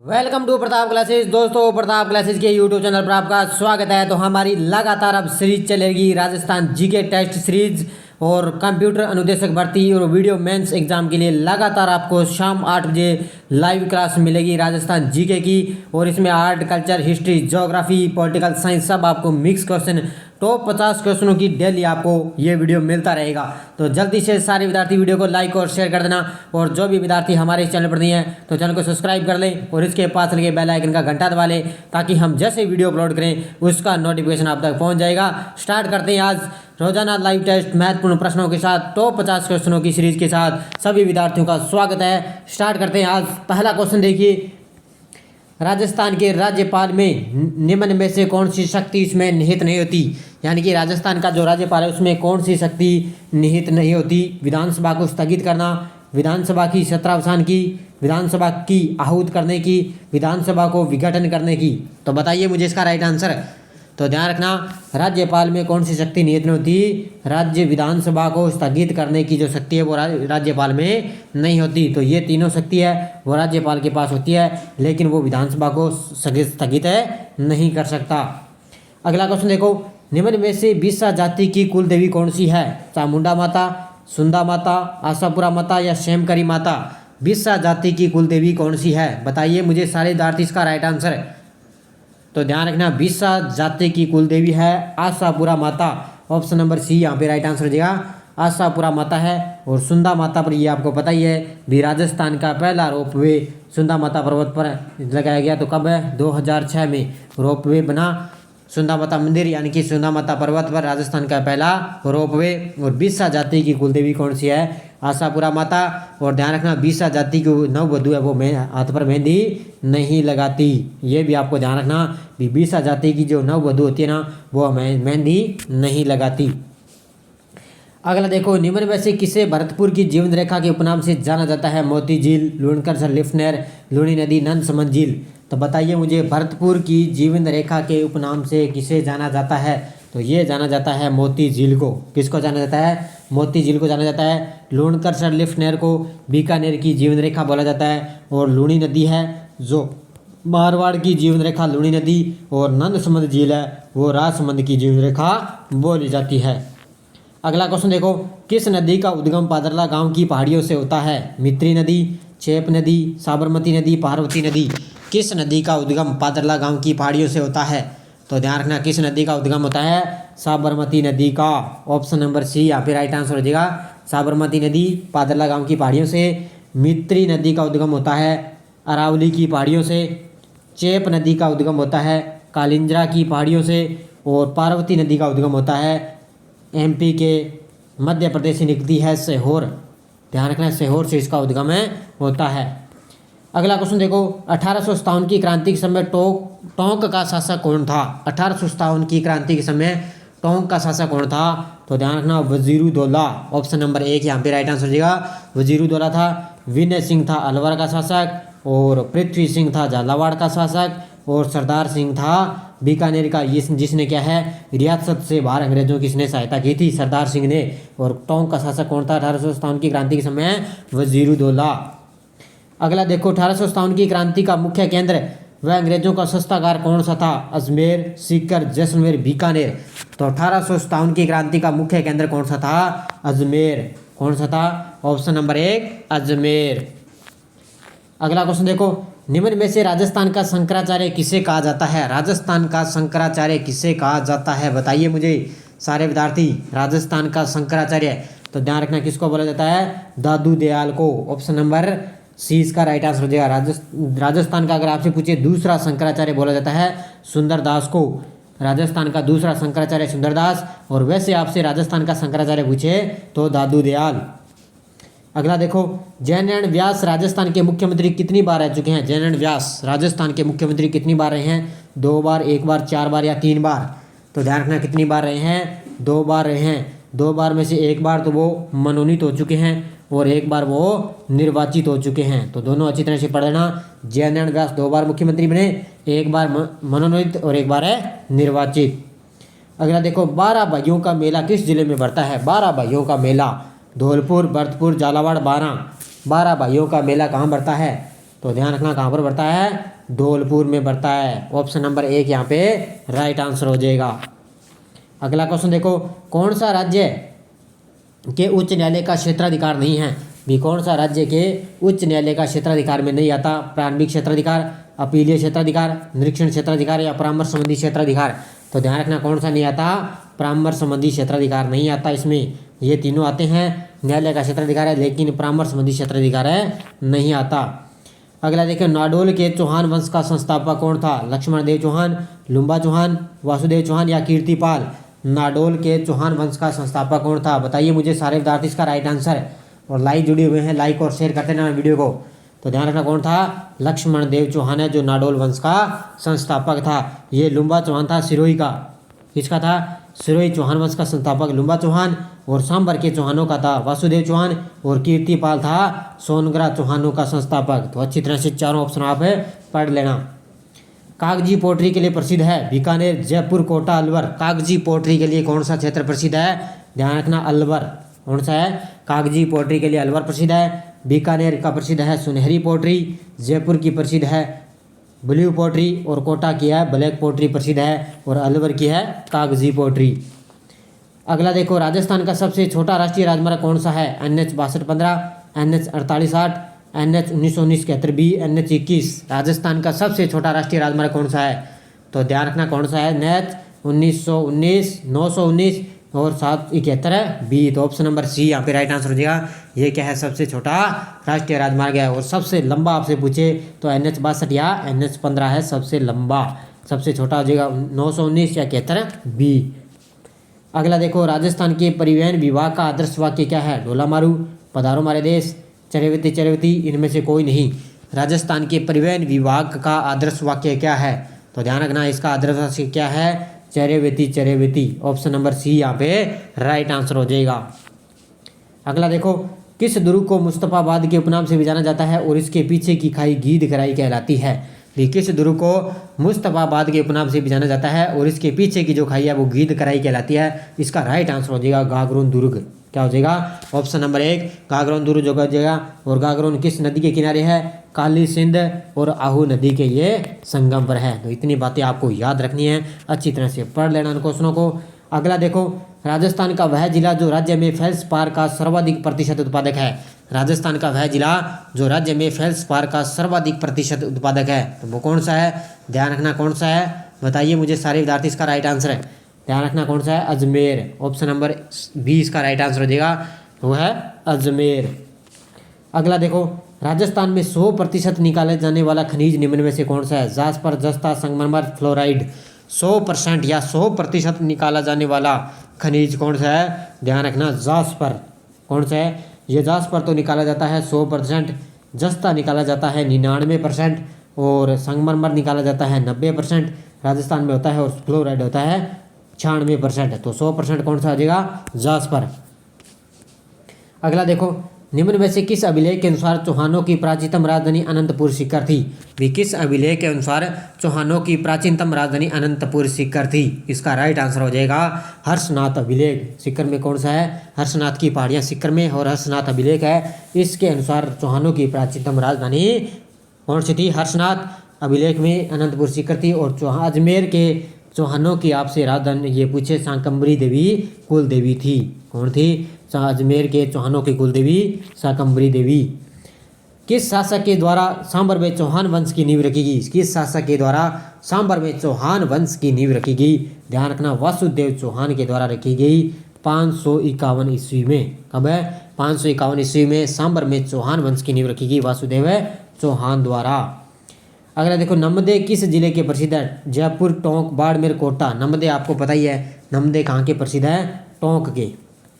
Welcome to Pratap classes. दोस्तों, Pratap classes के YouTube channel पर आपका स्वागत है। तो हमारी लगातार अब सीरीज चलेगी राजस्थान जीके टेस्ट सीरीज और कंप्यूटर अनुदेशक भर्ती और वीडियो मेंस एग्जाम के लिए लगातार आपको शाम 8 बजे लाइव क्लास मिलेगी राजस्थान जीके की। और इसमें art, culture, history, geography, political science सब आपको मिक्स क्वेश्चन, टॉप 50 क्वेश्चनों की डेली आपको ये वीडियो मिलता रहेगा। तो जल्दी से सारे विद्यार्थी वीडियो को लाइक और शेयर कर देना। और जो भी विद्यार्थी हमारे इस चैनल पर नहीं है तो चैनल को सब्सक्राइब कर लें और इसके पास लगे बेल आइकन का घंटा दबा लें ताकि हम जैसे वीडियो अपलोड करें उसका नोटिफिकेशन आप तक पहुंच जाएगा। स्टार्ट करते हैं आज रोजाना लाइव टेस्ट महत्वपूर्ण प्रश्नों के साथ, टॉप 50 क्वेश्चनों की सीरीज के साथ सभी विद्यार्थियों का स्वागत है। स्टार्ट करते हैं आज। पहला क्वेश्चन देखिए, राजस्थान के राज्यपाल में निम्न में से कौन सी शक्ति इसमें निहित नहीं होती? यानी कि राजस्थान का जो राज्यपाल है उसमें कौन सी शक्ति निहित नहीं होती? विधानसभा को स्थगित करना, विधानसभा की सत्रावसान की, विधानसभा की आहूत करने की, विधानसभा को विघटन करने की। तो बताइए मुझे इसका राइट आंसर। तो ध्यान रखना, राज्यपाल में कौन सी शक्ति निहित नहीं होती? राज्य विधानसभा को स्थगित करने की जो शक्ति है वो राज्यपाल में नहीं होती। तो ये तीनों शक्ति है वो राज्यपाल के पास होती है, लेकिन वो विधानसभा को स्थगित नहीं कर सकता। अगला क्वेश्चन देखो, निम्न में से बिस्सा जाति की कुल देवी कौन सी है? चामुंडा माता, सुंदा माता, आशापुरा माता या शेमकरी माता? बिस्सा जाति की कुल देवी कौन सी है? बताइए मुझे सारे विद्यार्थी इसका राइट आंसर। तो ध्यान रखना, बिस्सा जाति की कुल देवी है आशापुरा माता। ऑप्शन नंबर सी यहाँ पे राइट आंसर हो जाएगा, आशापुरा माता है। और सुंदा माता पर ये आपको पता ही है भी राजस्थान का पहला रोपवे सुंदा माता पर्वत पर लगाया गया। तो कब है? 2006 में रोपवे बना सुंदा माता मंदिर यानी कि सुंदा माता पर्वत पर राजस्थान का पहला रोपवे। और बिस्सा जाति की कुलदेवी कौन सी है? आशापुरा माता। और ध्यान रखना, बिस्सा जाति की नववधु है वो हाथ पर मेहंदी नहीं लगाती। ये भी आपको ध्यान रखना, बिस्सा जाति की जो नववधु होती है ना वो मेहंदी नहीं लगाती। अगला देखो, निम्न में से किसे भरतपुर की जीवन रेखा के उपनाम से जाना जाता है? मोती झील, लुणकर लिफ्टनर, लूणी नदी, नंद समन झील। तो बताइए मुझे, भरतपुर की जीवन रेखा के उपनाम से किसे जाना जाता है? तो ये जाना जाता है मोती झील को। किसको जाना जाता है? मोती झील को जाना जाता है। लुणकर लिफ्टनर को बीकानेर की जीवन रेखा बोला जाता है। और लूणी नदी है जो मारवाड़ की जीवन रेखा लूणी नदी। और नंद समन झील है वो राजसमंद की जीवन रेखा बोली जाती है। अगला क्वेश्चन देखो, किस नदी का उद्गम पादरला गांव की पहाड़ियों से होता है? मित्री नदी, चेप नदी, साबरमती नदी, पार्वती नदी। किस नदी का उद्गम पादरला गांव की पहाड़ियों से होता है? तो ध्यान रखना, किस नदी का उद्गम होता है? साबरमती नदी का। ऑप्शन नंबर सी यहाँ पे राइट आंसर हो जाएगा, साबरमती नदी पादरला गांव की पहाड़ियों से। मित्री नदी का उद्गम होता है अरावली की पहाड़ियों से। चेप नदी का उद्गम होता है कालिंजरा की पहाड़ियों से। और पार्वती नदी का उद्गम होता है एमपी के मध्य प्रदेश से निकलती है सीहोर। ध्यान रखना, सीहोर से इसका उद्गम होता है। अगला क्वेश्चन देखो, 1857 की क्रांति के समय टोंक का शासक कौन था? 1857 की क्रांति के समय टोंक का शासक कौन था? तो ध्यान रखना, वजीरुद्दौला। ऑप्शन नंबर 1 यहाँ पे राइट आंसर हो जाएगा, वजीरुद्दौला था। विनय सिंह था अलवर का शासक। और पृथ्वी सिंह था झालावाड़ का शासक। और सरदार सिंह था बीकानेर का, ये जिसने क्या है रियासत से बाहर अंग्रेजों की इसने सहायता की थी, सरदार सिंह ने। और टोंक का शासक कौन था 1857 की क्रांति के समय? वजीरुद्दौला। अगला देखो, 1857 की क्रांति का मुख्य केंद्र वह अंग्रेजों का शस्त्रागार कौन सा था? अजमेर, सीकर, जैसलमेर, बीकानेर। तो 1857 की क्रांति का मुख्य केंद्र कौन सा था? अजमेर। कौन सा था? Option number 1 Ajmer. अगला क्वेश्चन देखो, निम्न में से राजस्थान का शंकराचार्य किसे कहा जाता है? राजस्थान का शंकराचार्य किसे कहा जाता है? बताइए मुझे सारे विद्यार्थी, राजस्थान का शंकराचार्य। तो ध्यान रखना, किसको बोला जाता है? दादू दयाल को। ऑप्शन नंबर सी इसका राइट आंसर हो जाएगा। राजस्थान का अगर आपसे पूछे दूसरा शंकराचार्य बोला जाता है सुंदरदास को। राजस्थान का दूसरा शंकराचार्य सुंदरदास। और वैसे आपसे राजस्थान का शंकराचार्य पूछे तो दादू दयाल। अगला देखो, जयनारायण व्यास राजस्थान के मुख्यमंत्री कितनी बार रह चुके हैं? जयनारायण व्यास राजस्थान के मुख्यमंत्री कितनी बार रहे हैं? 2 बार, 1 बार, 4 बार या 3 बार? तो ध्यान रखना, कितनी बार रहे हैं? 2 बार रहे हैं। 2 बार में से 1 बार तो वो मनोनीत हो चुके हैं और 1 बार वो निर्वाचित हो चुके हैं। तो दोनों अच्छी तरह से पढ़ लेना। जयनारायण व्यास 2 बार मुख्यमंत्री बने, 1 बार मनोनीत और 1 बार है निर्वाचित। अगला देखो, 12 भाइयों का मेला किस जिले में बढ़ता है? 12 भाइयों का मेला धौलपुर, भरतपुर, झालावाड़, 12 भाइयों का मेला कहाँ बढ़ता है? तो ध्यान रखना कहाँ पर बढ़ता है, धौलपुर में बढ़ता है। ऑप्शन नंबर 1 यहाँ पे राइट आंसर हो जाएगा। अगला क्वेश्चन देखो, कौन सा राज्य के उच्च न्यायालय का क्षेत्राधिकार नहीं है। भी कौन सा राज्य के उच्च न्यायालय का क्षेत्राधिकार में नहीं आता। प्रारंभिक क्षेत्राधिकार, अपीलीय क्षेत्राधिकार, निरीक्षण क्षेत्राधिकार या परामर्श संबंधी क्षेत्राधिकार। तो ध्यान रखना कौन सा नहीं आता, परामर्श संबंधी क्षेत्राधिकार नहीं आता इसमें। ये तीनों आते हैं, न्यायालय का क्षेत्राधिकार है लेकिन परामर्श संबंधी क्षेत्राधिकार है नहीं आता। अगला देखिए, नाडोल के चौहान वंश का संस्थापक कौन था। लक्ष्मण देव चौहान, लुम्बा चौहान, वासुदेव चौहान या कीर्तिपाल। नाडोल के चौहान वंश का संस्थापक कौन था, बताइए मुझे सारे विद्यार्थी इसका राइट आंसर। और लाइक जुड़े हुए हैं, लाइक और शेयर करते रहना वीडियो को। तो ध्यान रखना कौन था, लक्ष्मण देव चौहान है जो नाडोल वंश का संस्थापक था। ये लुम्बा चौहान था सिरोही का, किसका था, सिरोही चौहान वंश का संस्थापक लुम्बा चौहान। और सांबर के चौहानों का था वासुदेव चौहान। और कीर्तिपाल था सोनग्रा चौहानों का संस्थापक। तो अच्छी तरह से चारों ऑप्शन आप पढ़ लेना। कागजी पोट्री के लिए प्रसिद्ध है, बीकानेर, जयपुर, कोटा, अलवर। कागजी पोट्री के लिए कौन सा क्षेत्र प्रसिद्ध है, ध्यान रखना अलवर। कौन सा है, कागजी पोट्री के लिए अलवर प्रसिद्ध है। बीकानेर का प्रसिद्ध है सुनहरी पोट्री, जयपुर की प्रसिद्ध है ब्लू पोट्री और कोटा की है ब्लैक पोट्री प्रसिद्ध है और अलवर की है कागजी पोट्री। अगला देखो, राजस्थान का सबसे छोटा राष्ट्रीय राजमार्ग कौन सा है। NH 6215, NH 4860, NH 1919 73B, NH 21। Rajasthan का सबसे छोटा राष्ट्रीय राजमार्ग कौन सा है, तो ध्यान रखना कौन सा है, NH 1919, 919 और 771B। तो ऑप्शन नंबर सी यहाँ पे राइट आंसर हो जाएगा। ये क्या है, सबसे छोटा राष्ट्रीय राजमार्ग है। और सबसे लंबा आपसे पूछे तो NH 62 या NH 15 है सबसे लंबा। सबसे छोटा हो जाएगा 919 या 71B। अगला देखो, राजस्थान के परिवहन विभाग का आदर्श वाक्य क्या है। ढोला मारू, पधारो हमारे देश, चरेवती चरेवती, इनमें से कोई नहीं। राजस्थान के परिवहन विभाग का आदर्श वाक्य क्या है, तो ध्यान रखना इसका आदर्श वाक्य क्या है, चरेवती चरेवती। ऑप्शन नंबर सी यहाँ पे राइट आंसर हो जाएगा। अगला देखो, किस दुर्ग को मुस्तफाबाद के उपनाम से भी जाना जाता है और इसके पीछे की खाई गीद खराई कहलाती है। किस दुर्ग को मुस्तफाबाद के उपनाम से भी जाना जाता है और इसके पीछे की जो खाई है वो गीद खराई कहलाती है। इसका राइट आंसर हो जाएगा गागरोन दुर्ग। क्या हो जाएगा, ऑप्शन नंबर 1 गागरोन दुर्ग जो हो जाएगा। और गागरोन किस नदी के किनारे है, काली सिंध और आहू नदी के ये संगम पर है। तो इतनी बातें आपको याद रखनी है, अच्छी तरह से पढ़ लेना इन क्वेश्चनों को। अगला देखो, राजस्थान का वह जिला जो राज्य में फेल्सपार का सर्वाधिक प्रतिशत उत्पादक है। राजस्थान का वह जिला जो राज्य में फेल्सपार का सर्वाधिक प्रतिशत उत्पादक है, तो वो कौन सा है, ध्यान रखना कौन सा है, बताइए मुझे सारे विद्यार्थी इसका राइट आंसर है। ध्यान रखना कौन सा है, अजमेर। ऑप्शन नंबर 20 का राइट आंसर हो जाएगा, वो है अजमेर। अगला देखो, राजस्थान में 100% निकाले जाने वाला खनिज निम्न में से कौन सा है। जास्पर, जस्ता, संगमरमर, फ्लोराइड। 100% या 100% निकाला जाने वाला खनिज कौन सा है, ध्यान रखना जास्पर। कौन सा है, ये जास्पर तो निकाला जाता है 100%, जस्ता निकाला जाता है 99% और संगमरमर निकाला जाता है 90% राजस्थान में होता है और फ्लोराइड होता है 96%। तो 100% कौन सा आ जाएगा, जास्पर। अगला देखो, निम्न में से किस अभिलेख के अनुसार चौहानों की प्राचीनतम राजधानी अनंतपुर सीकर थी। भी किस अभिलेख के अनुसार चौहानों की प्राचीनतम राजधानी अनंतपुर सीकर थी। इसका राइट आंसर हो जाएगा हर्षनाथ अभिलेख। सीकर में कौन सा है, हर्षनाथ की पहाड़ियाँ सीकर में और हर्षनाथ अभिलेख है। इसके अनुसार चौहानों की प्राचीनतम राजधानी कौन सी थी, हर्षनाथ अभिलेख में अनंतपुर सीकर थी। और अजमेर के चौहानों की आपसे राजधानी ये पूछे, शाकंभरी देवी कुल देवी थी। कौन थी, अजमेर के चौहानों की कुल देवी शाकंभरी देवी। किस शासक के द्वारा सांबर में चौहान वंश की नींव रखी गई। किस शासक के द्वारा सांबर में चौहान वंश की नींव रखी गई, ध्यान रखना वासुदेव चौहान के द्वारा रखी गई 551 ईस्वी में। कब है, 551 ईस्वी में सांबर में चौहान वंश की नींव रखी गई वासुदेव चौहान द्वारा। अगला देखो, नमदे किस जिले के प्रसिद्ध है। जयपुर, टोंक, बाड़मेर, कोटा। नमदे आपको पता ही है, नमदे कहाँ के प्रसिद्ध है, टोंक के।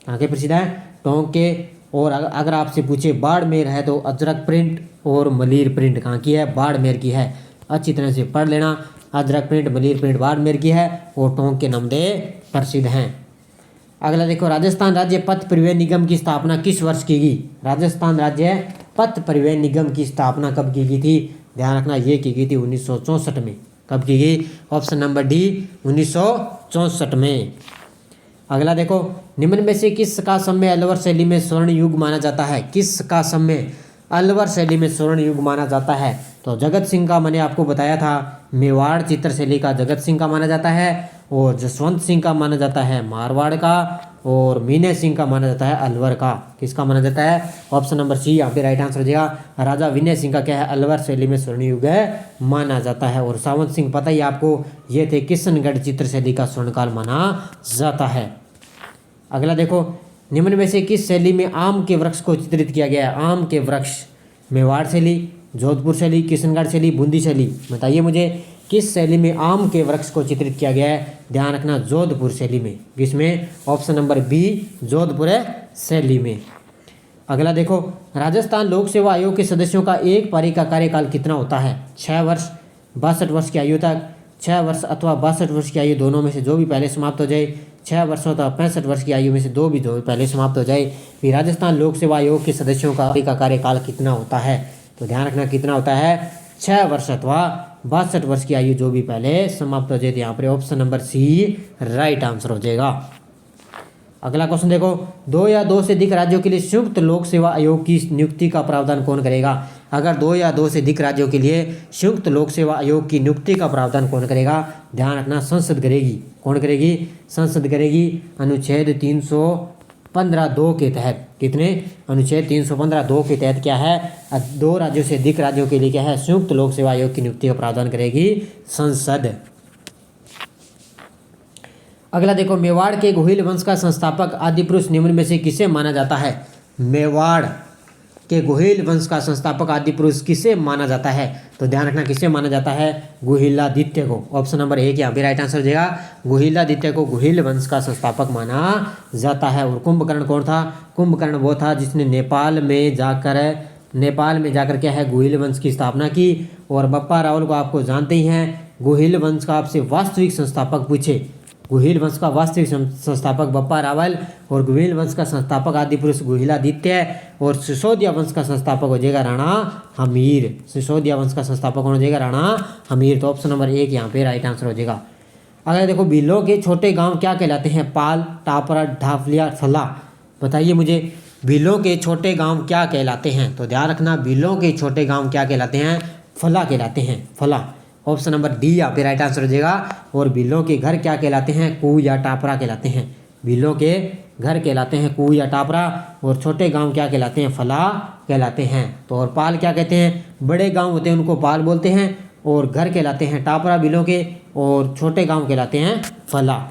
कहाँ के प्रसिद्ध है, टोंक के। और अगर आपसे पूछे बाड़मेर है तो अजरक प्रिंट और मलीर प्रिंट कहाँ की है, बाड़मेर की है। अच्छी तरह से पढ़ लेना, अजरक प्रिंट, मलीर प्रिंट बाड़मेर की है और टोंक के नमदे प्रसिद्ध हैं। अगला देखो, राजस्थान राज्य पथ परिवहन निगम की स्थापना किस वर्ष की गई। राजस्थान राज्य पथ परिवहन निगम की स्थापना कब की गई थी, ध्यान रखना ये की गई थी 1964 में। कब की गई, ऑप्शन नंबर डी 1964 में। अगला देखो, निम्न में से किस का समय अलवर शैली में स्वर्ण युग माना जाता है। किस का समय अलवर शैली में स्वर्ण युग माना जाता है? तो जगत सिंह का मैंने आपको बताया था मेवाड़ चित्र शैली का जगत सिंह का माना जाता है, और जसवंत सिंह का माना जाता है मारवाड़ का, और मीने सिंह का माना जाता है अलवर का। किसका माना जाता है? ऑप्शन नंबर सी यहाँ पे राइट आंसर हो जाएगा। राजा विनय सिंह का क्या है? अलवर शैली में स्वर्ण युग माना जाता है। और सावंत सिंह पता ही आपको, ये थे किशनगढ़ चित्र शैली का स्वर्णकाल माना जाता है। अगला देखो, निम्न में से किस शैली में आम के वृक्ष को चित्रित किया गया है? आम के वृक्ष, मेवाड़ शैली, जोधपुर शैली, किशनगढ़ शैली, बूंदी शैली। बताइए मुझे किस शैली में आम के वृक्ष को चित्रित किया गया है? ध्यान रखना, जोधपुर शैली में। किसमें? ऑप्शन नंबर बी, जोधपुर शैली में। अगला देखो, राजस्थान लोक सेवा आयोग के सदस्यों का एक पारी का कार्यकाल कितना होता है? 6 वर्ष, 62 वर्ष की आयु तक, 6 वर्ष अथवा 62 वर्ष की आयु दोनों में से जो भी पहले समाप्त हो जाए, 6 वर्षों तक 65 वर्ष की आयु में से जो भी पहले समाप्त हो जाए। फिर राजस्थान लोक सेवा आयोग के सदस्यों का कार्यकाल कितना होता है? तो ध्यान रखना कितना होता है? 6 वर्ष अथवा 62 वर्ष की आयु जो भी पहले समाप्त हो जाए। तो यहाँ पर option number C right answer हो जाएगा। अगला क्वेश्चन देखो, 2 या 2 से अधिक राज्यों के लिए संयुक्त लोक सेवा आयोग की नियुक्ति का प्रावधान कौन करेगा? अगर 2 या 2 से अधिक राज्यों के लिए संयुक्त लोक सेवा आयोग की नियुक्ति का प्रावधान कौन करेगा? ध्यान रखना, संसद करेगी। कौन करेगी? संसद करेगी। अनुच्छेद 315(2) के तहत। कितने? अनुच्छेद 315(2) के तहत क्या है? 2 राज्यों से अधिक राज्यों के लिए क्या है? संयुक्त लोक सेवा आयोग की नियुक्ति का प्रावधान करेगी संसद। अगला देखो, मेवाड़ के गोहिल वंश का संस्थापक आदिपुरुष निम्न में से किसे माना जाता है? मेवाड़ के गोहिल वंश का संस्थापक आदिपुरुष किसे माना जाता है? तो ध्यान रखना, किसे माना जाता है? गुहिलादित्य को। ऑप्शन नंबर 1 यहाँ पे राइट आंसर हो जाएगा। गुहिलादित्य को गोहिल वंश का संस्थापक माना जाता है। और कुंभकर्ण कौन था? कुंभकर्ण वो था जिसने नेपाल में जाकर क्या है? गोहिल वंश की स्थापना की। और बप्पा रावल को आपको जानते ही हैं। गोहिल वंश का आपसे वास्तविक संस्थापक पूछे, गोहिल वंश का वास्तविक संस्थापक बप्पा रावल, और गोहिल वंश का संस्थापक आदिपुरुष गुहिलादित्य, और सिसोदिया वंश का संस्थापक हो जाएगा राणा हमीर। सिसोदिया वंश का संस्थापक कौन हो जाएगा? राणा हमीर। तो ऑप्शन नंबर 1 यहाँ पे राइट आंसर हो जाएगा। अगर देखो, भीलों के छोटे गांव क्या कहलाते हैं? पाल, टापरा, ढाफलिया, फला। बताइए मुझे, भीलों के छोटे गाँव क्या कहलाते हैं? तो ध्यान रखना, भीलों के छोटे गाँव क्या कहलाते हैं? फला कहलाते हैं, फला। ऑप्शन नंबर डी यहाँ पे राइट आंसर हो जाएगा। और भीलों के घर क्या कहलाते हैं? कुआ या टापरा कहलाते हैं। भीलों के घर कहलाते हैं कुआ या टापरा, और छोटे गांव क्या कहलाते हैं? फला कहलाते हैं। तो और पाल क्या कहते हैं? बड़े गांव होते हैं उनको पाल बोलते हैं, और घर कहलाते हैं टापरा भीलों के, और छोटे गांव कहलाते हैं फला।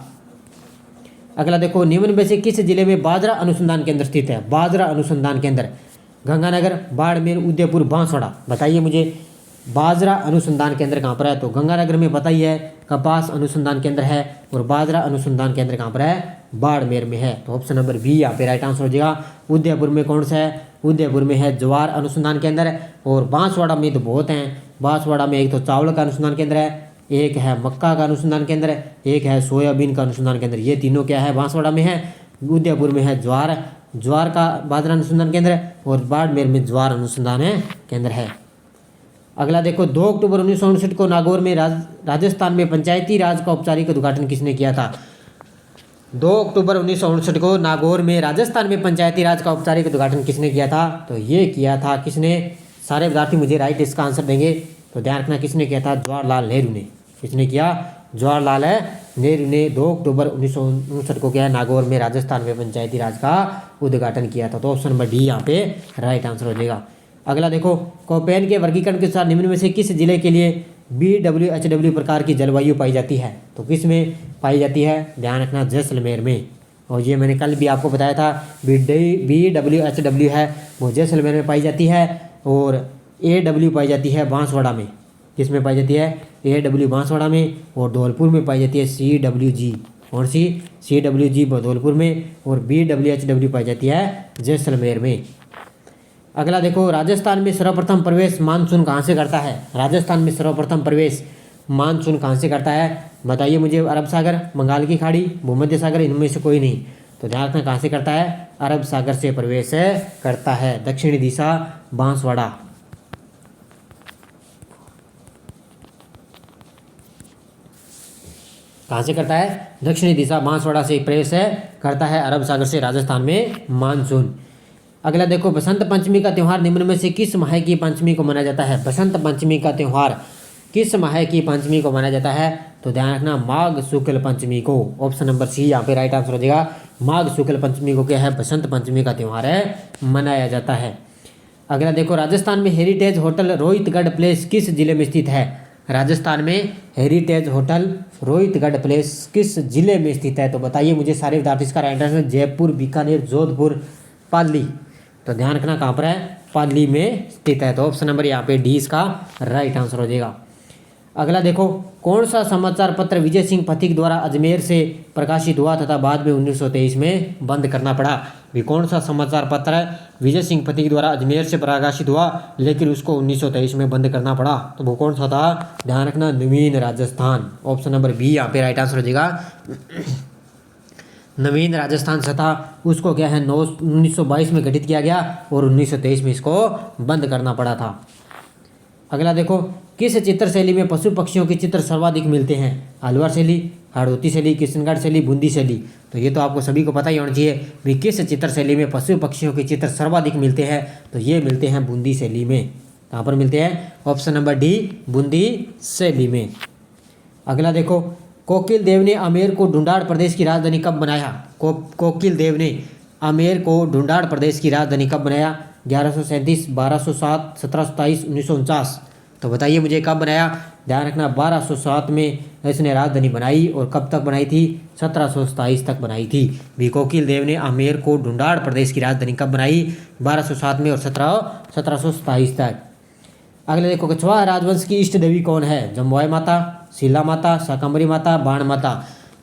अगला देखो, निम्न में से किस जिले में बाजरा अनुसंधान केंद्र स्थित है? बाजरा अनुसंधान केंद्र, गंगानगर, बाड़मेर, उदयपुर, बांसवाड़ा। बताइए मुझे, बाजरा अनुसंधान केंद्र कहाँ पर है? तो गंगानगर में पता ही है, कपास अनुसंधान केंद्र है। और बाजरा अनुसंधान केंद्र कहाँ पर है? बाड़मेर में है। तो ऑप्शन नंबर बी यहाँ पे राइट आंसर हो जाएगा। उदयपुर में कौन सा है? उदयपुर में है ज्वार अनुसंधान केंद्र। और बांसवाड़ा में तो बहुत हैं। बांसवाड़ा में एक तो चावल का अनुसंधान केंद्र है, एक है मक्का का अनुसंधान केंद्र, एक है सोयाबीन का अनुसंधान केंद्र। ये तीनों क्या है? बांसवाड़ा में है। उदयपुर में है ज्वार का बाजरा अनुसंधान केंद्र, और बाड़मेर में ज्वार अनुसंधान केंद्र है। अगला देखो, 2 अक्टूबर 1959 को नागौर में राजस्थान में पंचायती राज का औपचारिक उद्घाटन किसने किया था? 2 अक्टूबर 1959 को नागौर में राजस्थान में पंचायती राज का औपचारिक उद्घाटन किसने किया था? तो ये किया था किसने? सारे विद्यार्थी मुझे राइट इसका आंसर देंगे। तो ध्यान रखना, किसने किया था? जवाहरलाल नेहरू ने। किसने किया? जवाहरलाल नेहरू ने 2 अक्टूबर 1959 को क्या है? नागौर में राजस्थान में पंचायती राज का उद्घाटन किया था। तो ऑप्शन नंबर डी यहाँ पे राइट आंसर हो जाएगा। अगला देखो, कोपेन के वर्गीकरण के साथ निम्न में से किस जिले के लिए BWHW प्रकार की जलवायु पाई जाती है? तो किस में पाई जाती है? ध्यान रखना, जैसलमेर में। और ये मैंने कल भी आपको बताया था, BWHW है वो जैसलमेर में पाई जाती है। और AW पाई जाती है बांसवाड़ा में। किस में पाई जाती है? AW बांसवाड़ा में। और धौलपुर में पाई जाती है CWG। कौन सी? CWG धौलपुर में। और BWHW पाई जाती है जैसलमेर में। अगला देखो, राजस्थान में सर्वप्रथम प्रवेश मानसून कहाँ से करता है? राजस्थान में सर्वप्रथम प्रवेश मानसून कहाँ से करता है? बताइए मुझे। अरब सागर, बंगाल की खाड़ी, भूमध्य सागर, इनमें से कोई नहीं। तो ध्यान रखना, कहाँ से करता है? अरब सागर से प्रवेश करता है। दक्षिणी दिशा बांसवाड़ा। कहाँ से करता है? दक्षिणी दिशा बांसवाड़ा से प्रवेश करता है अरब सागर से राजस्थान में मानसून। अगला देखो, बसंत पंचमी का त्यौहार निम्न में से किस माह की पंचमी को मनाया जाता है? बसंत पंचमी का त्यौहार किस माह की पंचमी को मनाया जाता है? तो ध्यान रखना, माघ शुक्ल पंचमी को। ऑप्शन नंबर सी यहाँ पे राइट आंसर हो जाएगा। माघ शुक्ल पंचमी को क्या है? बसंत पंचमी का त्यौहार है, मनाया जाता है। अगला देखो, राजस्थान में हेरिटेज होटल रोहितगढ़ प्लेस किस जिले में स्थित है? राजस्थान में हेरिटेज होटल रोहितगढ़ प्लेस किस जिले में स्थित है? तो बताइए मुझे सारे विद्यार्थी। इसका राइट आंसर जयपुर, बीकानेर, जोधपुर, पाली। तो ध्यान रखना कहाँ पर है? पाली में स्थित है। तो ऑप्शन नंबर यहाँ पे डी इसका राइट आंसर हो जाएगा। अगला देखो, कौन सा समाचार पत्र विजय सिंह पथिक द्वारा अजमेर से प्रकाशित हुआ तथा बाद में 1923 में बंद करना पड़ा? भी कौन सा समाचार पत्र विजय सिंह पथिक द्वारा अजमेर से प्रकाशित हुआ लेकिन उसको 1923 में बंद करना पड़ा? तो वो कौन सा था? ध्यान रखना, नवीन राजस्थान। ऑप्शन नंबर बी यहाँ पे राइट आंसर हो जाएगा। नवीन राजस्थान सथा उसको क्या है 1922 में गठित किया गया और 1923 में इसको बंद करना पड़ा था। अगला देखो, किस चित्र शैली में पशु पक्षियों के चित्र सर्वाधिक मिलते हैं? अलवर शैली, हाड़ौती शैली, किशनगढ़ शैली, बूंदी शैली। तो ये तो आपको सभी को पता ही होना चाहिए भी किस चित्र शैली में पशु पक्षियों के चित्र सर्वाधिक मिलते हैं। तो ये मिलते हैं बूंदी शैली में। कहाँ पर मिलते हैं? ऑप्शन नंबर डी, बूंदी शैली में। अगला देखो, कोकिल देव ने आमेर को ढूंढाड़ प्रदेश की राजधानी कब बनाया? कोकिल देव ने आमेर को ढूंढाड़ प्रदेश की राजधानी कब बनाया? 1137, 1207, 1727, 1949। तो बताइए मुझे कब बनाया? ध्यान रखना, 1207 में इसने राजधानी बनाई और कब तक बनाई थी? 1727 तक बनाई थी। भी कोकिल देव ने आमेर को ढूंढाड़ प्रदेश की राजधानी कब बनाई? 1207 में और 1727 तक। अगले देखो, कछवाहा राजवंश की इष्ट देवी कौन है? जम्बुआई माता, शीला माता, शाकंभरी माता, बाण माता।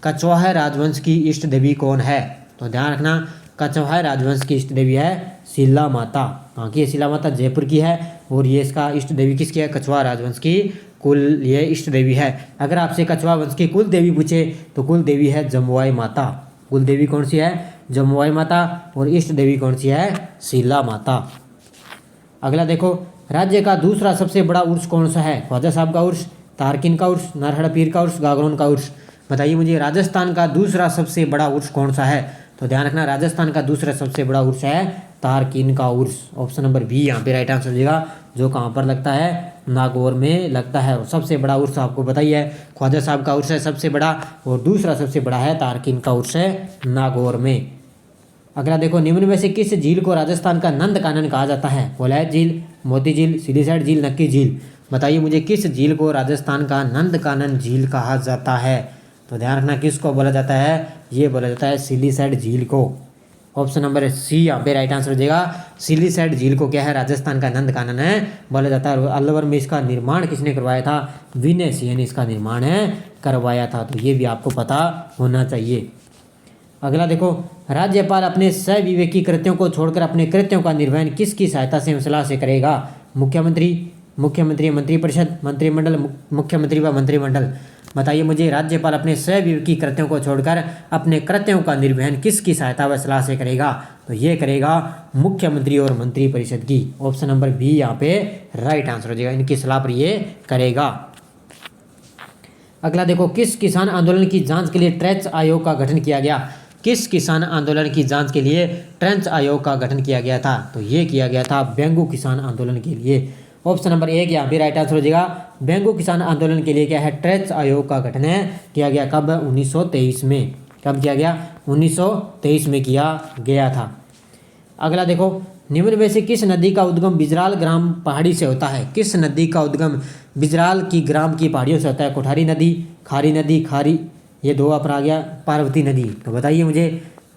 कछवाहा राजवंश की इष्ट देवी कौन है? तो ध्यान रखना, कछवाहा राजवंश की इष्ट देवी है शीला माता। कहाँ की है शीला माता? जयपुर की है। और ये इसका इष्ट देवी किसकी है? कछवाहा राजवंश की कुल ये इष्ट देवी है। अगर आपसे कछवाहा वंश की कुल देवी पूछे तो कुल देवी है जम्बुआई माता। कुल देवी कौन सी है? जम्बुआई माता। और इष्ट देवी कौन सी है? शीला माता। अगला देखो, राज्य का दूसरा सबसे बड़ा उर्स कौन सा है? ख्वाजा साहब का उर्स, तारकिन का उर्स, नरहड़ पीर का उर्स, गागरोन का उर्स। बताइए मुझे राजस्थान का दूसरा सबसे बड़ा उर्स कौन सा है? तो ध्यान रखना, राजस्थान का दूसरा सबसे बड़ा उर्स है तारकिन का उर्स। ऑप्शन नंबर बी यहाँ पे राइट आंसर हो जाएगा। जो कहाँ पर लगता है? नागौर में लगता है। और सबसे बड़ा उर्स आपको बताइए, ख्वाजा साहब का उर्स है सबसे बड़ा और दूसरा सबसे बड़ा है तारकिन का उर्स है नागौर में। अगला देखो, निम्न में से किस झील को राजस्थान का नंद कानन कहा जाता है? कोलैत झील, मोती झील, सिलीसैट झील, नक्की झील। बताइए मुझे किस झील को राजस्थान का नंद कानन झील कहा जाता है? तो ध्यान रखना, किसको बोला जाता है? ये बोला जाता है सिलीसैट झील को। ऑप्शन नंबर सी यहाँ पे राइट आंसर हो जाएगा। सिलीसैट झील को क्या है? राजस्थान का नंद कानन है बोला जाता है। अलवर में इसका निर्माण किसने करवाया था? विनय सिंह ने इसका निर्माण करवाया था। तो ये भी आपको पता होना चाहिए। अगला देखो, राज्यपाल अपने सविवेकी कृत्यों को छोड़कर अपने कृत्यों का निर्वहन किसकी सहायता से सलाह से करेगा? मुख्यमंत्री, मुख्यमंत्री मंत्रिपरिषद, मंत्रिमंडल, मुख्यमंत्री व मंत्रिमंडल। बताइए मुझे, राज्यपाल अपने सविवेकी कृत्यों को छोड़कर अपने कृत्यों का निर्वहन किसकी सहायता व सलाह से करेगा? तो ये करेगा मुख्यमंत्री और मंत्रिपरिषद की। ऑप्शन नंबर बी यहाँ पे राइट आंसर हो जाएगा। इनकी सलाह पर ये करेगा। अगला देखो, किस किसान आंदोलन की जांच के लिए ट्रेंच आयोग का गठन किया गया? किस किसान आंदोलन की जांच के लिए ट्रेंच आयोग का गठन किया गया था? तो ये किया गया था बेंगू किसान आंदोलन के लिए। ऑप्शन नंबर एक यहाँ पे राइट आंसर हो जाएगा। बेंगू किसान आंदोलन के लिए क्या है? ट्रेंच आयोग का गठन किया गया। कब? 1923 में। कब किया गया? 1923 में किया गया था। अगला देखो, निम्न में से किस नदी का उद्गम बिजराल ग्राम पहाड़ी से होता है? किस नदी का उद्गम बिजराल की ग्राम की पहाड़ियों से होता है? कोठारी नदी, खारी नदी, खारी, ये दो पर आ गया, पार्वती नदी। तो बताइए मुझे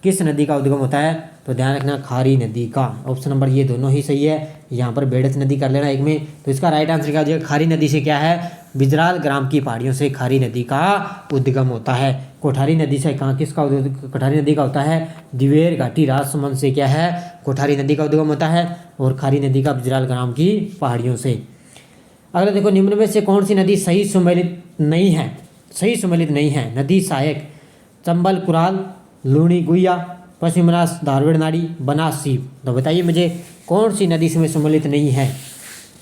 किस नदी का उद्गम होता है? तो ध्यान रखना, खारी नदी का। ऑप्शन नंबर ये दोनों ही सही है। यहाँ पर बेड़त नदी कर लेना एक में। तो इसका राइट आंसर क्या हो जाएगा? खारी नदी से क्या है? बिजराल ग्राम की पहाड़ियों से खारी नदी का उद्गम होता है। कोठारी नदी से कहाँ किसका कोठारी नदी का होता है? दिवेर घाटी राजसमंद से क्या है? कोठारी नदी का उद्गम होता है। और खारी नदी का बिजराल ग्राम की पहाड़ियों से। अगला देखो, निम्न में से कौन सी नदी सही सुमेलित नहीं है? सही सुमेलित नहीं है। नदी सहायक, चंबल कुराल, लूणी गुइया, पश्चिम बनास धारवेड़ नाड़ी, बनास सीप। तो बताइए मुझे कौन सी नदी इसमें सम्मिलित नहीं है?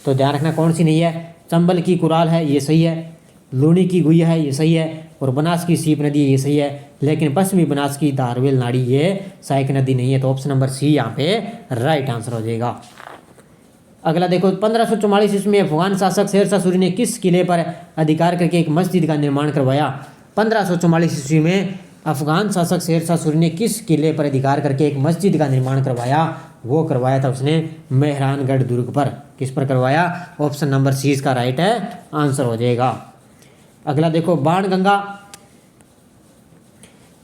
तो ध्यान रखना कौन सी नहीं है। चंबल की कुराल है, ये सही है। लूणी की गुइया है, ये सही है। और बनास की सीप नदी ये सही है, लेकिन पश्चिमी बनास की धारवेल नाड़ी ये सहायक नदी नहीं है। तो ऑप्शन नंबर सी यहाँ पे राइट आंसर हो जाएगा। अगला देखो 1544 ईस्वी में अफगान शासक शेरशाह सूरी ने किस किले पर अधिकार करके एक मस्जिद का निर्माण करवाया? 1544 ईस्वी में अफगान शासक शेरशाह सूरी ने किस किले पर अधिकार करके एक मस्जिद का निर्माण करवाया? वो करवाया था उसने मेहरानगढ़ दुर्ग पर। किस पर करवाया? ऑप्शन नंबर सी इसका राइट है आंसर हो जाएगा। अगला देखो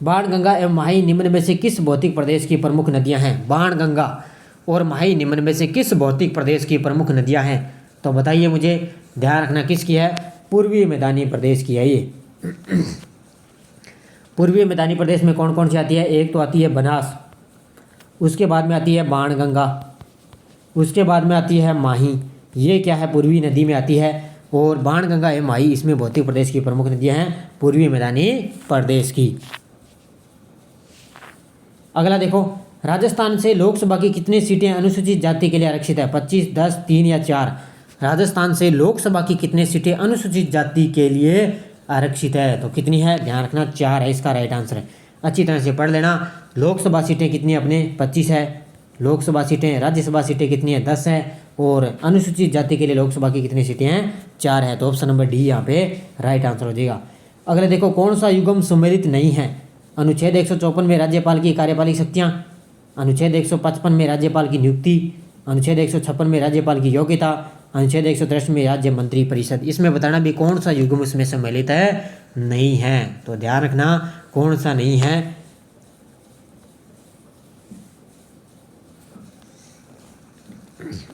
बाणगंगा एवं माही निम्न में से किस भौतिक प्रदेश की प्रमुख नदियां हैं? बाणगंगा और माही निम्न में से किस भौतिक प्रदेश की प्रमुख नदियां हैं? तो बताइए मुझे, ध्यान रखना किसकी है? पूर्वी मैदानी प्रदेश की है ये। पूर्वी मैदानी प्रदेश में कौन कौन सी आती है? एक तो आती है बनास, उसके बाद में आती है बाणगंगा, उसके बाद में आती है माही, ये क्या है? पूर्वी नदी में आती है। और बाणगंगा एवं माही इसमें भौतिक प्रदेश की प्रमुख नदियां हैं पूर्वी मैदानी प्रदेश की। अगला देखो, राजस्थान से लोकसभा की कितनी सीटें अनुसूचित जाति के लिए आरक्षित है? 25, 10, 3 या 4? राजस्थान से लोकसभा की कितनी सीटें अनुसूचित जाति के लिए आरक्षित है? तो कितनी है? ध्यान रखना 4 है इसका राइट आंसर है। अच्छी तरह से पढ़ लेना। लोकसभा सीटें कितनी अपने? 25 है लोकसभा सीटें। राज्यसभा सीटें कितनी है? 10 है। और अनुसूचित जाति के लिए लोकसभा की कितनी सीटें हैं? 4 है। तो ऑप्शन नंबर डी यहाँ पे राइट आंसर हो जाएगा। अगले देखो, कौन सा युग्म सम्मिलित नहीं है? अनुच्छेद 154 में राज्यपाल की कार्यपालिक शक्तियाँ, अनुच्छेद 155 में राज्यपाल की नियुक्ति, अनुच्छेद 156 में राज्यपाल की योग्यता, अनुच्छेद 163 में राज्य मंत्री परिषद। इसमें बताना भी कौन सा युग्म इसमें सम्मिलित है? नहीं है। तो ध्यान रखना कौन सा नहीं है।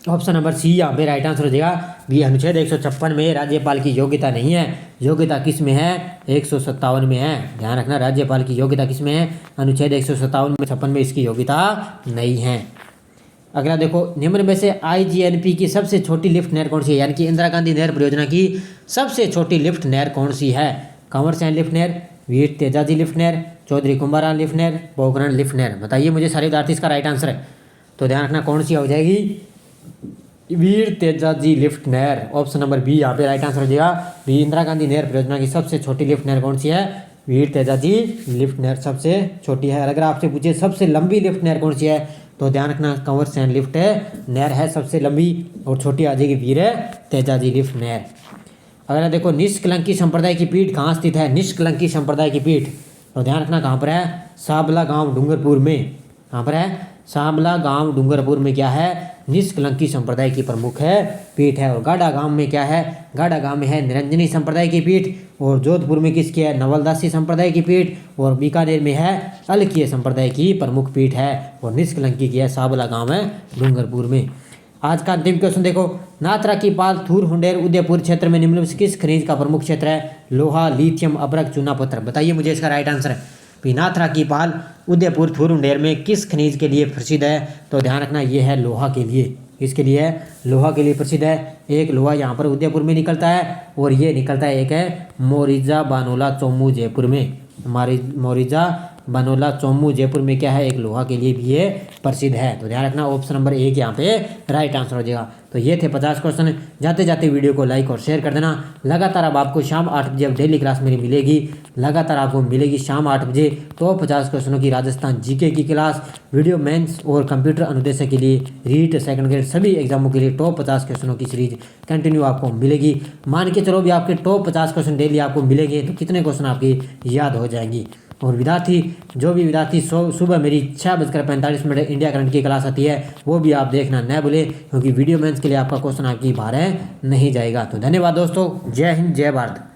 ऑप्शन नंबर सी यहाँ पे राइट आंसर हो जाएगा। भी अनुच्छेद 156 में राज्यपाल की योग्यता नहीं है। योग्यता किस में है? 157 में है। ध्यान रखना, राज्यपाल की योग्यता किस में है? अनुच्छेद 157 में इसकी योग्यता नहीं है। अगला देखो, निम्न में से IGNP की सबसे छोटी लिफ्ट नहर कौन सी है? यानी कि इंदिरा गांधी नहर परियोजना की सबसे छोटी लिफ्ट नहर कौन सी है? कंवर सैन लिफ्ट नहर, वीर तेजाजी लिफ्ट नहर, चौधरी कुंभाराम लिफ्ट नहर, पोखरण लिफ्ट नहर। बताइए मुझे सारे विद्यार्थी, इसका राइट आंसर है। तो ध्यान रखना कौन सी हो जाएगी? वीर तेजाजी लिफ्ट नहर। ऑप्शन नंबर बी यहाँ पे राइट आंसर हो जाएगा। भी इंदिरा गांधी नहर परियोजना की सबसे छोटी लिफ्ट नहर कौन सी है? वीर तेजाजी लिफ्ट नहर सबसे छोटी है। अगर आपसे पूछे सबसे लंबी लिफ्ट नहर कौन सी है, तो ध्यान रखना कंवर सैन लिफ्ट नहर है सबसे लंबी, और छोटी आ जाएगी वीर तेजाजी लिफ्ट नहर। अगला देखो, निष्कलंकी संप्रदाय की पीठ कहाँ स्थित है? निष्कलंकी संप्रदाय की पीठ, तो ध्यान रखना कहाँ पर है? सांबला गांव डूंगरपुर में। कहाँ पर है? सांबला गांव डूंगरपुर में क्या है? निष्कलंकी संप्रदाय की प्रमुख है पीठ है। और गाड़ा गांव में क्या है? गाड़ा गांव में है निरंजनी संप्रदाय की पीठ। और जोधपुर में किसकी है? नवलदासी संप्रदाय की पीठ। और बीकानेर में है अलकीय संप्रदाय की प्रमुख पीठ है। और निष्कलंकी की है सांबला गांव है डूंगरपुर में। आज का अंतिम क्वेश्चन देखो, नाथरा की पाल थूर हुंडेर उदयपुर क्षेत्र में निम्न से किस खनिज का प्रमुख क्षेत्र है? लोहा, लिथियम, अभ्रक, चूना पत्थर। बताइए मुझे इसका राइट आंसर है। नाथरा की पाल उदयपुर थूर हुंडेर में किस खनिज के लिए प्रसिद्ध है? तो ध्यान रखना ये है लोहा के लिए। किसके लिए है? लोहा के लिए प्रसिद्ध है। एक लोहा यहाँ पर उदयपुर में निकलता है, और ये निकलता है एक है मोरिजा बानोला चौमू जयपुर में। मोरिजा बानोला चौमू जयपुर में क्या है? एक लोहा के लिए भी ये प्रसिद्ध है। तो ध्यान रखना ऑप्शन नंबर 1 यहाँ पे राइट आंसर हो जाएगा। तो ये थे 50 क्वेश्चन। जाते जाते वीडियो को लाइक और शेयर कर देना। लगातार अब आपको शाम 8 बजे अब डेली क्लास मेरी मिलेगी। लगातार आपको मिलेगी शाम 8 बजे तो 50 क्वेश्चनों की राजस्थान जीके की क्लास, वीडियो मेंस और कंप्यूटर अनुदेशक के लिए, रीट, सेकंड ग्रेड सभी एग्जामों के लिए टॉप 50 क्वेश्चनों की सीरीज कंटिन्यू आपको मिलेगी। मान के चलो भी आपके टॉप 50 क्वेश्चन डेली आपको मिलेंगे, तो कितने क्वेश्चन आपकी याद हो जाएंगी। और विद्यार्थी, जो भी विद्यार्थी सुबह मेरी 6:45 इंडिया करंट की क्लास आती है, वो भी आप देखना न भूलें, क्योंकि वीडियो मेंस के लिए आपका क्वेश्चन आपकी बाहर नहीं जाएगा। तो धन्यवाद दोस्तों। जय हिंद, जय भारत।